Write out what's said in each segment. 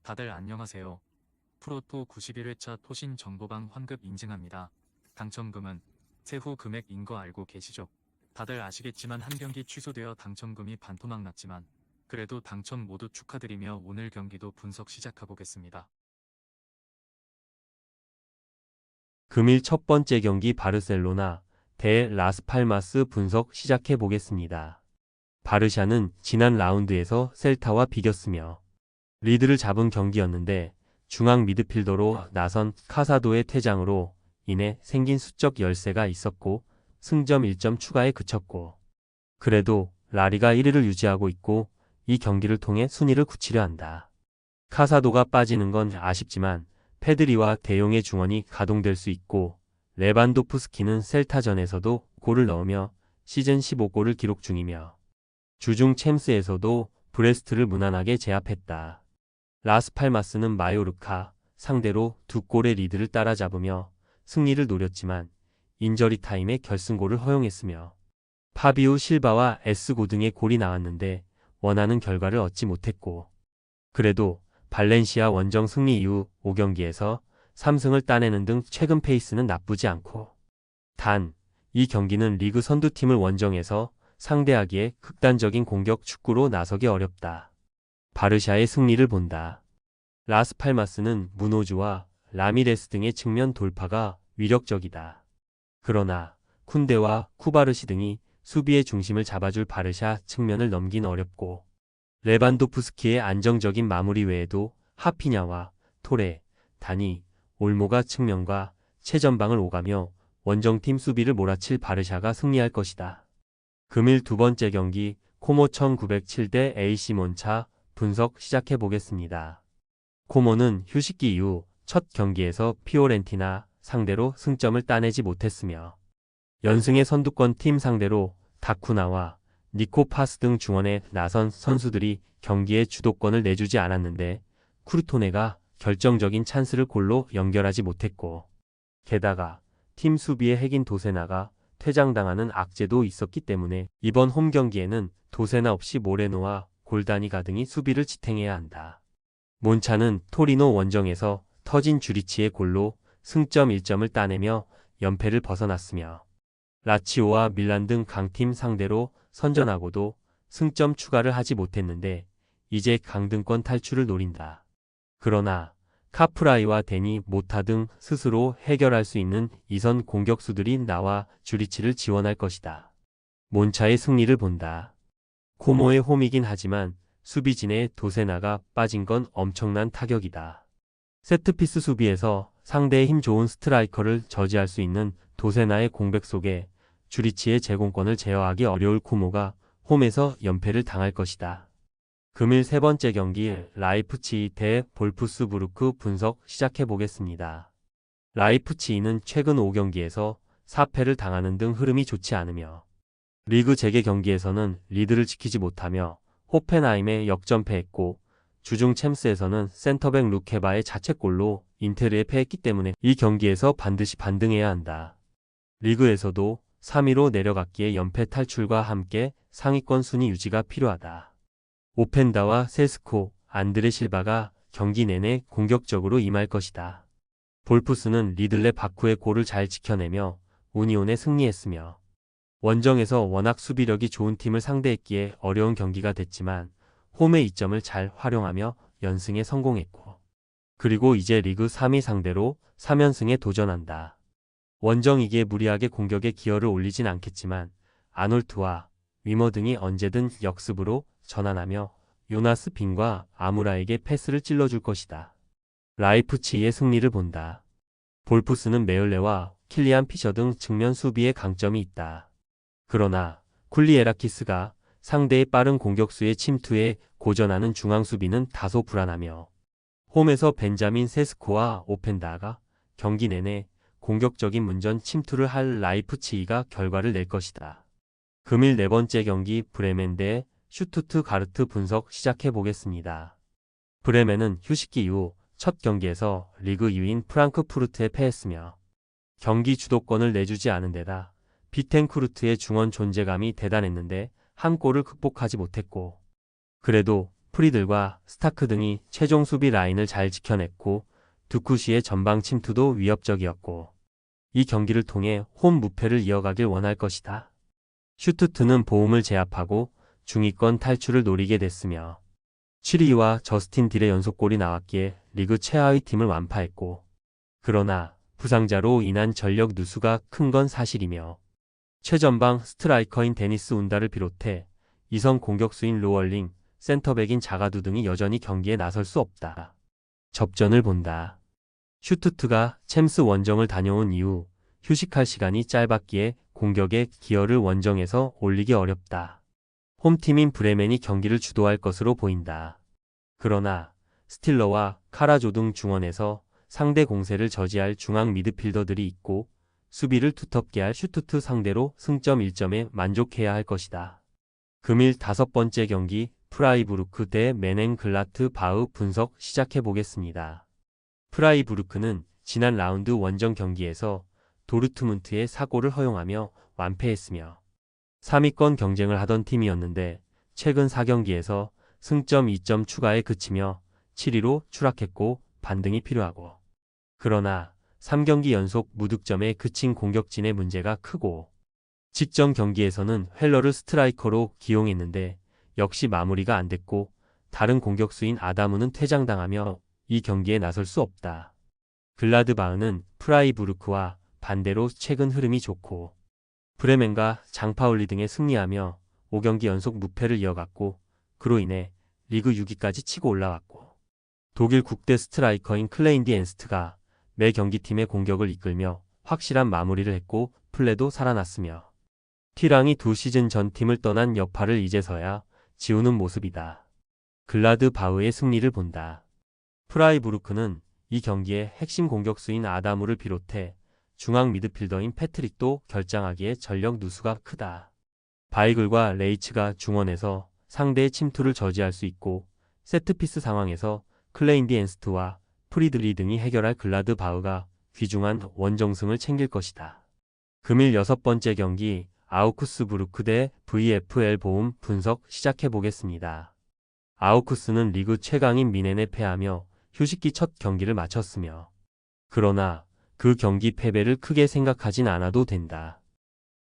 다들 안녕하세요. 프로토 91회차 토신 정보방 환급 인증합니다. 당첨금은 세후 금액인 거 알고 계시죠? 다들 아시겠지만 한 경기 취소되어 당첨금이 반토막 났지만 그래도 당첨 모두 축하드리며 오늘 경기도 분석 시작해보겠습니다. 금일 첫 번째 경기 바르셀로나 대 라스팔마스 분석 시작해 보겠습니다. 바르샤는 지난 라운드에서 셀타와 비겼으며 리드를 잡은 경기였는데 중앙 미드필더로 나선 카사도의 퇴장으로 인해 생긴 수적 열세가 있었고 승점 1점 추가에 그쳤고 그래도 라리가 1위를 유지하고 있고 이 경기를 통해 순위를 굳히려 한다. 카사도가 빠지는 건 아쉽지만 페드리와 대용의 중원이 가동될 수 있고 레반도프스키는 셀타전에서도 골을 넣으며 시즌 15골을 기록 중이며 주중 챔스에서도 브레스트를 무난하게 제압했다. 라스팔마스는 마요르카 상대로 2골의 리드를 따라잡으며 승리를 노렸지만 인저리 타임에 결승골을 허용했으며 파비우 실바와 에스고 등의 골이 나왔는데 원하는 결과를 얻지 못했고 그래도 발렌시아 원정 승리 이후 5경기에서 3승을 따내는 등 최근 페이스는 나쁘지 않고 단, 이 경기는 리그 선두팀을 원정에서 상대하기에 극단적인 공격 축구로 나서기 어렵다. 바르샤의 승리를 본다. 라스팔마스는 무노주와 라미레스 등의 측면 돌파가 위력적이다. 그러나 쿤데와 쿠바르시 등이 수비의 중심을 잡아줄 바르샤 측면을 넘긴 어렵고 레반도프스키의 안정적인 마무리 외에도 하피냐와 토레, 다니, 올모가 측면과 최전방을 오가며 원정팀 수비를 몰아칠 바르샤가 승리할 것이다. 금일 두 번째 경기 코모 1907 대 AC 몬차 분석 시작해 보겠습니다. 코모는 휴식기 이후 첫 경기에서 피오렌티나 상대로 승점을 따내지 못했으며 연승의 선두권 팀 상대로 다쿠나와 니코파스 등 중원에 나선 선수들이 경기의 주도권을 내주지 않았는데 쿠르토네가 결정적인 찬스를 골로 연결하지 못했고 게다가 팀 수비의 핵인 도세나가 퇴장당하는 악재도 있었기 때문에 이번 홈 경기에는 도세나 없이 모레노와 골다니가 등이 수비를 지탱해야 한다. 몬차는 토리노 원정에서 터진 주리치의 골로 승점 1점을 따내며 연패를 벗어났으며 라치오와 밀란 등 강팀 상대로 선전하고도 승점 추가를 하지 못했는데 이제 강등권 탈출을 노린다. 그러나 카프라이와 데니 모타 등 스스로 해결할 수 있는 이선 공격수들이 나와 주리치를 지원할 것이다. 몬차의 승리를 본다. 코모의 홈이긴 하지만 수비진에 도세나가 빠진 건 엄청난 타격이다. 세트피스 수비에서 상대의 힘 좋은 스트라이커를 저지할 수 있는 도세나의 공백 속에 주리치의 제공권을 제어하기 어려울 코모가 홈에서 연패를 당할 것이다. 금일 세 번째 경기 라이프치히 대 볼프스부르크 분석 시작해 보겠습니다. 라이프치히는 최근 5경기에서 4패를 당하는 등 흐름이 좋지 않으며 리그 재개 경기에서는 리드를 지키지 못하며 호펜하임에 역전패했고 주중 챔스에서는 센터백 루케바의 자책골로 인테르에 패했기 때문에 이 경기에서 반드시 반등해야 한다. 리그에서도 3위로 내려갔기에 연패 탈출과 함께 상위권 순위 유지가 필요하다. 오펜다와 세스코, 안드레 실바가 경기 내내 공격적으로 임할 것이다. 볼프스는 리들레 바쿠의 골을 잘 지켜내며 우니온에 승리했으며 원정에서 워낙 수비력이 좋은 팀을 상대했기에 어려운 경기가 됐지만 홈의 이점을 잘 활용하며 연승에 성공했고 그리고 이제 리그 3위 상대로 3연승에 도전한다. 원정이기에 무리하게 공격에 기여를 올리진 않겠지만 아놀트와 위머 등이 언제든 역습으로 전환하며 요나스 빈과 아무라에게 패스를 찔러줄 것이다. 라이프치히의 승리를 본다. 볼프스는 메을레와 킬리안 피셔 등 측면 수비에 강점이 있다. 그러나 쿨리에라키스가 상대의 빠른 공격수의 침투에 고전하는 중앙 수비는 다소 불안하며 홈에서 벤자민 세스코와 오펜다가 경기 내내 공격적인 문전 침투를 할 라이프치히가 결과를 낼 것이다. 금일 네 번째 경기 브레멘 대 슈투트가르트 분석 시작해 보겠습니다. 브레멘은 휴식기 이후 첫 경기에서 리그 2위인 프랑크푸르트에 패했으며 경기 주도권을 내주지 않은 데다 비텐쿠르트의 중원 존재감이 대단했는데 한 골을 극복하지 못했고 그래도 프리들과 스타크 등이 최종 수비 라인을 잘 지켜냈고 두쿠시의 전방 침투도 위협적이었고 이 경기를 통해 홈 무패를 이어가길 원할 것이다. 슈투트는 보움을 제압하고 중위권 탈출을 노리게 됐으며 7위와 저스틴 딜의 연속골이 나왔기에 리그 최하위 팀을 완파했고 그러나 부상자로 인한 전력 누수가 큰 건 사실이며 최전방 스트라이커인 데니스 운다를 비롯해 이선 공격수인 로얼링, 센터백인 자가두 등이 여전히 경기에 나설 수 없다. 접전을 본다. 슈투트가 챔스 원정을 다녀온 이후 휴식할 시간이 짧았기에 공격의 기여를 원정에서 올리기 어렵다. 홈팀인 브레멘이 경기를 주도할 것으로 보인다. 그러나 스틸러와 카라조 등 중원에서 상대 공세를 저지할 중앙 미드필더들이 있고 수비를 두텁게 할 슈투트 상대로 승점 1점에 만족해야 할 것이다. 금일 5번째 경기 프라이부르크 대 메넨글라트 바흐 분석 시작해 보겠습니다. 프라이부르크는 지난 라운드 원정 경기에서 도르트문트의 사고를 허용하며 완패했으며 3위권 경쟁을 하던 팀이었는데 최근 4경기에서 승점 2점 추가에 그치며 7위로 추락했고 반등이 필요하고 그러나 3경기 연속 무득점에 그친 공격진의 문제가 크고 직전 경기에서는 헬러를 스트라이커로 기용했는데 역시 마무리가 안 됐고 다른 공격수인 아다무는 퇴장당하며 이 경기에 나설 수 없다. 글라드바흐는 프라이부르크와 반대로 최근 흐름이 좋고 브레멘과 장파울리 등에 승리하며 5경기 연속 무패를 이어갔고 그로 인해 리그 6위까지 치고 올라왔고 독일 국대 스트라이커인 클레인디 엔스트가 매 경기팀의 공격을 이끌며 확실한 마무리를 했고 플레도 살아났으며 티랑이 2시즌 전 팀을 떠난 여파를 이제서야 지우는 모습이다. 글라드바흐의 승리를 본다. 프라이부르크는 이 경기에 핵심 공격수인 아다무를 비롯해 중앙 미드필더인 패트릭도 결장하기에 전력 누수가 크다. 바이글과 레이츠가 중원에서 상대의 침투를 저지할 수 있고 세트피스 상황에서 클레인디 엔스트와 프리들리 등이 해결할 글라드바흐가 귀중한 원정승을 챙길 것이다. 금일 6번째 경기 아우크스부르크 대 VfL 보움 분석 시작해 보겠습니다. 아우크스는 리그 최강인 미넨에 패하며 휴식기 첫 경기를 마쳤으며 그러나 그 경기 패배를 크게 생각하진 않아도 된다.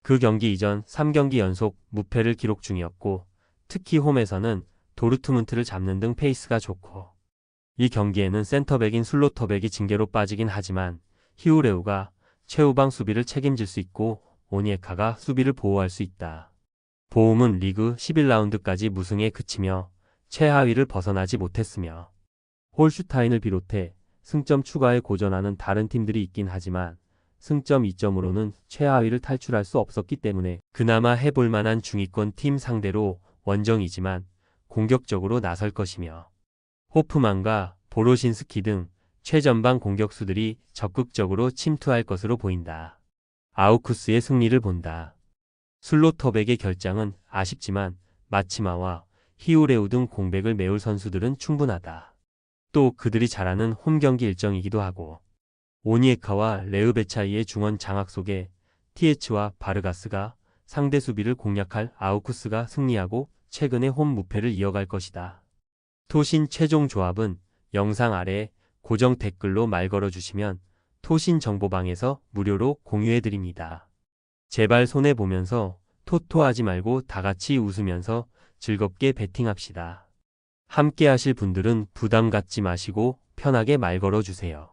그 경기 이전 3경기 연속 무패를 기록 중이었고 특히 홈에서는 도르트문트를 잡는 등 페이스가 좋고 이 경기에는 센터백인 슬로터백이 징계로 빠지긴 하지만 히우레우가 최후방 수비를 책임질 수 있고 오니에카가 수비를 보호할 수 있다. 보움은 리그 11라운드까지 무승에 그치며 최하위를 벗어나지 못했으며 홀슈타인을 비롯해 승점 추가에 고전하는 다른 팀들이 있긴 하지만 승점 2점으로는 최하위를 탈출할 수 없었기 때문에 그나마 해볼 만한 중위권 팀 상대로 원정이지만 공격적으로 나설 것이며 호프만과 보로신스키 등 최전방 공격수들이 적극적으로 침투할 것으로 보인다. 아우쿠스의 승리를 본다. 슬로터백의 결장은 아쉽지만 마치마와 히우레우 등 공백을 메울 선수들은 충분하다. 또 그들이 잘하는 홈경기 일정이기도 하고 오니에카와 레으베차이의 중원 장악 속에 TH와 바르가스가 상대 수비를 공략할 아우쿠스가 승리하고 최근의 홈 무패를 이어갈 것이다. 토신 최종 조합은 영상 아래 고정 댓글로 말 걸어주시면 토신 정보방에서 무료로 공유해드립니다. 제발 손해보면서 토토하지 말고 다같이 웃으면서 즐겁게 베팅합시다. 함께 하실 분들은 부담 갖지 마시고 편하게 말 걸어주세요.